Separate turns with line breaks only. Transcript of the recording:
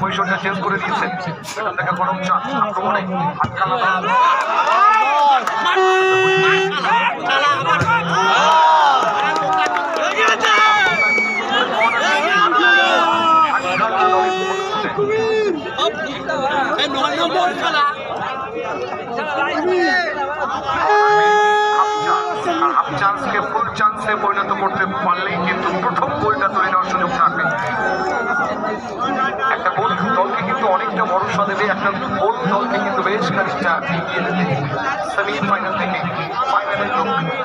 পজিশনটা চেঞ্জ করে দিয়েছেন। এখান থেকে বরং আক্রমণে হাফ চান্সকে ফুল চান্সে পরিণত করতে পারলেই কিন্তু প্রথম গোলটা তৈরি নেওয়ার সুযোগ থাকবে। একটা গোল দলকে কিন্তু অনেকটা ভরসা দেবে, একটা গোল দলকে কিন্তু বেশ খানিকটা এগিয়ে দেবে সেমিফাইনাল থেকে ফাইনালের লক্ষ্যে।